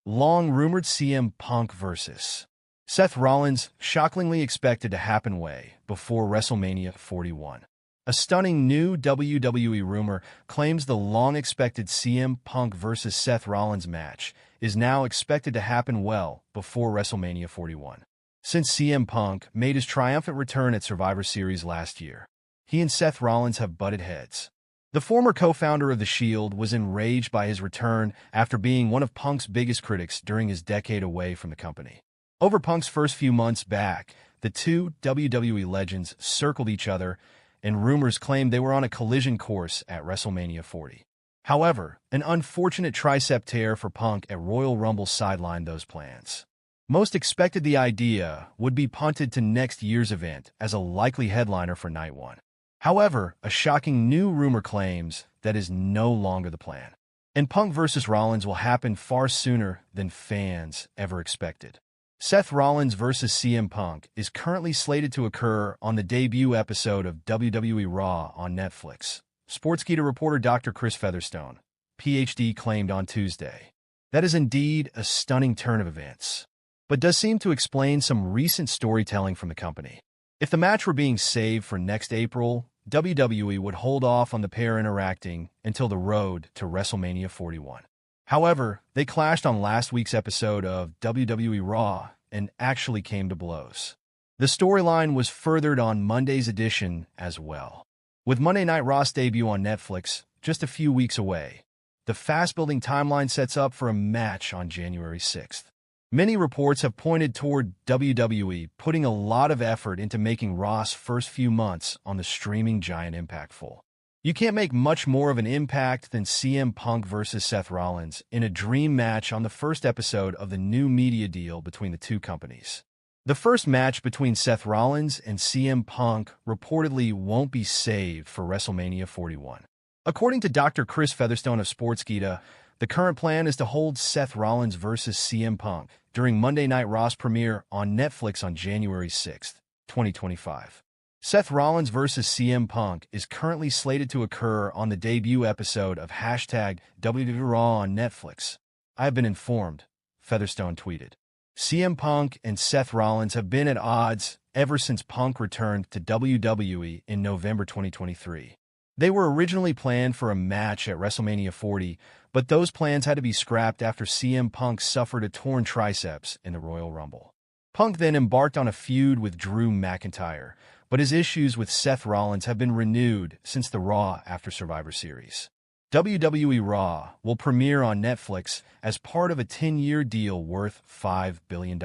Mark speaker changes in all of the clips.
Speaker 1: Long-rumored CM Punk vs. Seth Rollins shockingly expected to happen way before WrestleMania 41. A stunning new WWE rumor claims the long-expected CM Punk vs. Seth Rollins match is now expected to happen well before WrestleMania 41. Since CM Punk made his triumphant return at Survivor Series last year, he and Seth Rollins have butted heads. The former co-founder of The Shield was enraged by his return after being one of Punk's biggest critics during his decade away from the company. Over Punk's first few months back, the two WWE legends circled each other, and rumors claimed they were on a collision course at WrestleMania 40. However, an unfortunate tricep tear for Punk at Royal Rumble sidelined those plans. Most expected the idea would be punted to next year's event as a likely headliner for Night 1. However, a shocking new rumor claims that is no longer the plan, and Punk vs. Rollins will happen far sooner than fans ever expected. Seth Rollins vs. CM Punk is currently slated to occur on the debut episode of WWE Raw on Netflix. Sportskeeda reporter Dr. Chris Featherstone, Ph.D., claimed on Tuesday. That is indeed a stunning turn of events, but does seem to explain some recent storytelling from the company. If the match were being saved for next April, WWE would hold off on the pair interacting until the road to WrestleMania 41. However, they clashed on last week's episode of WWE Raw and actually came to blows. The storyline was furthered on Monday's edition as well. With Monday Night Raw's debut on Netflix just a few weeks away, the fast-building timeline sets up for a match on January 6th. Many reports have pointed toward WWE putting a lot of effort into making Raw's first few months on the streaming giant impactful. You can't make much more of an impact than CM Punk vs. Seth Rollins in a dream match on the first episode of the new media deal between the two companies. The first match between Seth Rollins and CM Punk reportedly won't be saved for WrestleMania 41. According to Dr. Chris Featherstone of Sportskeeda, the current plan is to hold Seth Rollins vs. CM Punk during Monday Night Raw's premiere on Netflix on January 6, 2025. Seth Rollins vs. CM Punk is currently slated to occur on the debut episode of #WWE Raw on Netflix. I have been informed, Featherstone tweeted. CM Punk and Seth Rollins have been at odds ever since Punk returned to WWE in November 2023. They were originally planned for a match at WrestleMania 40, but those plans had to be scrapped after CM Punk suffered a torn triceps in the Royal Rumble. Punk then embarked on a feud with Drew McIntyre, but his issues with Seth Rollins have been renewed since the Raw after Survivor Series. WWE Raw will premiere on Netflix as part of a 10-year deal worth $5 billion.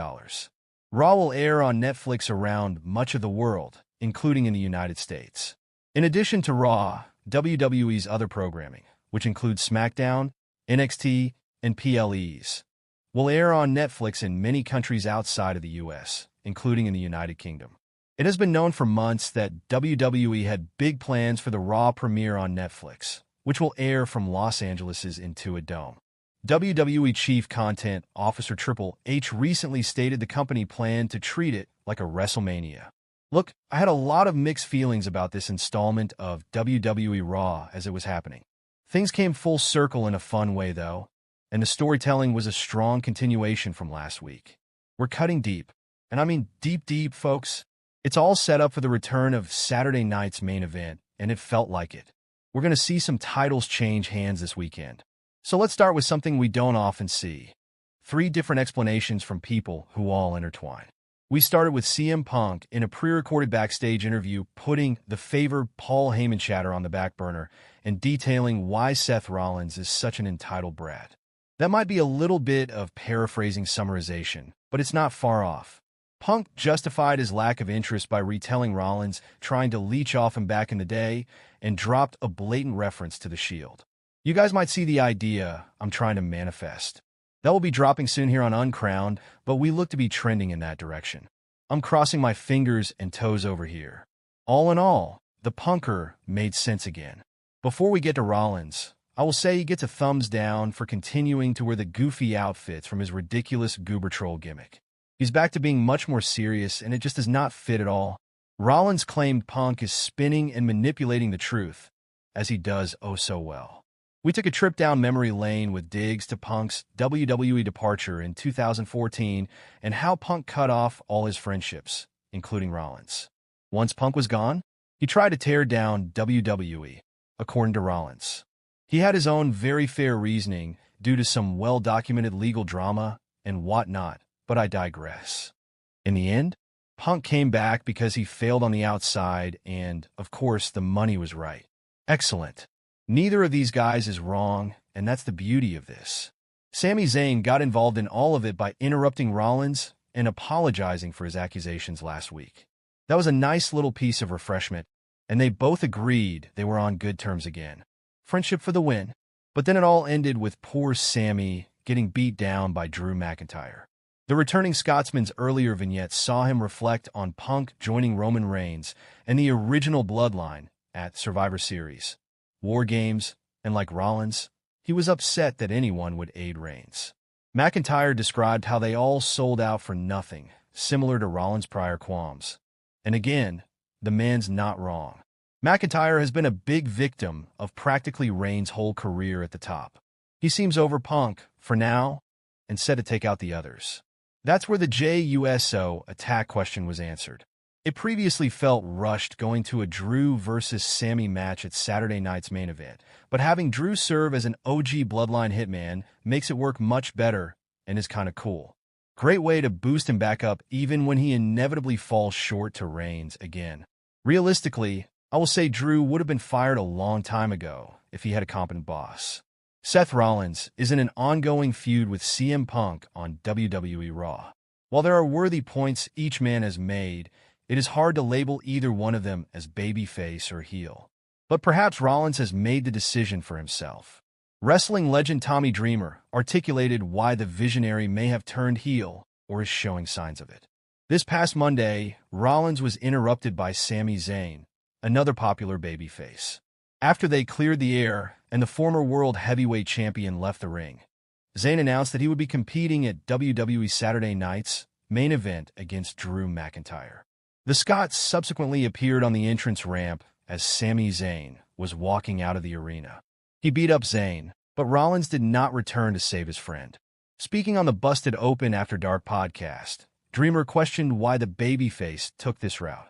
Speaker 1: Raw will air on Netflix around much of the world, including in the United States. In addition to Raw, WWE's other programming, which includes SmackDown, NXT, and PLEs, will air on Netflix in many countries outside of the U.S., including in the United Kingdom. It has been known for months that WWE had big plans for the Raw premiere on Netflix, which will air from Los Angeles' Intuit Dome. WWE Chief Content Officer Triple H recently stated the company planned to treat it like a WrestleMania. Look, I had a lot of mixed feelings about this installment of WWE Raw as it was happening. Things came full circle in a fun way, though, and the storytelling was a strong continuation from last week. We're cutting deep, and I mean deep, folks. It's all set up for the return of Saturday night's main event, and it felt like it. We're going to see some titles change hands this weekend. So let's start with something we don't often see. 3 different explanations from people who all intertwine. We started with CM Punk in a pre-recorded backstage interview putting the favored Paul Heyman chatter on the back burner and detailing why Seth Rollins is such an entitled brat. That might be a little bit of paraphrasing summarization, but it's not far off. Punk justified his lack of interest by retelling Rollins trying to leech off him back in the day and dropped a blatant reference to the Shield. You guys might see the idea I'm trying to manifest. That will be dropping soon here on Uncrowned, but we look to be trending in that direction. I'm crossing my fingers and toes over here. All in all, the Punker made sense again. Before we get to Rollins, I will say he gets a thumbs down for continuing to wear the goofy outfits from his ridiculous Goober Troll gimmick. He's back to being much more serious, and it just does not fit at all. Rollins claimed Punk is spinning and manipulating the truth, as he does oh so well. We took a trip down memory lane with digs to Punk's WWE departure in 2014 and how Punk cut off all his friendships, including Rollins. Once Punk was gone, he tried to tear down WWE, according to Rollins. He had his own very fair reasoning due to some well-documented legal drama and whatnot, but I digress. In the end, Punk came back because he failed on the outside and, of course, the money was right. Excellent. Neither of these guys is wrong, and that's the beauty of this. Sami Zayn got involved in all of it by interrupting Rollins and apologizing for his accusations last week. That was a nice little piece of refreshment, and they both agreed they were on good terms again. Friendship for the win. But then it all ended with poor Sami getting beat down by Drew McIntyre. The returning Scotsman's earlier vignette saw him reflect on Punk joining Roman Reigns and the original Bloodline at Survivor Series, War Games, and like Rollins, he was upset that anyone would aid Reigns. McIntyre described how they all sold out for nothing, similar to Rollins' prior qualms. And again, the man's not wrong. McIntyre has been a big victim of practically Reigns' whole career at the top. He seems over Punk, for now, and said to take out the others. That's where the JUSO attack question was answered. It previously felt rushed going to a Drew versus Sami match at Saturday night's main event, but having Drew serve as an OG Bloodline hitman makes it work much better and is kind of cool. Great way to boost him back up even when he inevitably falls short to Reigns again. Realistically, I will say Drew would have been fired a long time ago if he had a competent boss. Seth Rollins is in an ongoing feud with CM Punk on WWE Raw. While there are worthy points each man has made, it is hard to label either one of them as babyface or heel. But perhaps Rollins has made the decision for himself. Wrestling legend Tommy Dreamer articulated why the visionary may have turned heel or is showing signs of it. This past Monday, Rollins was interrupted by Sami Zayn, another popular babyface. After they cleared the air and the former world heavyweight champion left the ring, Zayn announced that he would be competing at WWE Saturday Night's main event against Drew McIntyre. The Scot subsequently appeared on the entrance ramp as Sami Zayn was walking out of the arena. He beat up Zayn, but Rollins did not return to save his friend. Speaking on the Busted Open After Dark podcast, Dreamer questioned why the babyface took this route.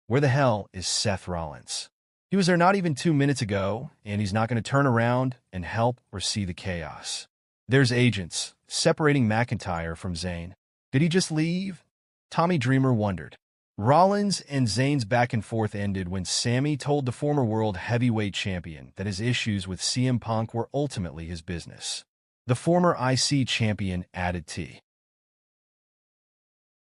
Speaker 1: Where the hell is Seth Rollins? He was there not even 2 minutes ago, and he's not going to turn around and help or see the chaos. There's agents separating McIntyre from Zayn. Did he just leave? Tommy Dreamer wondered. Rollins and Zayn's back and forth ended when Sami told the former world heavyweight champion that his issues with CM Punk were ultimately his business. The former IC champion added T.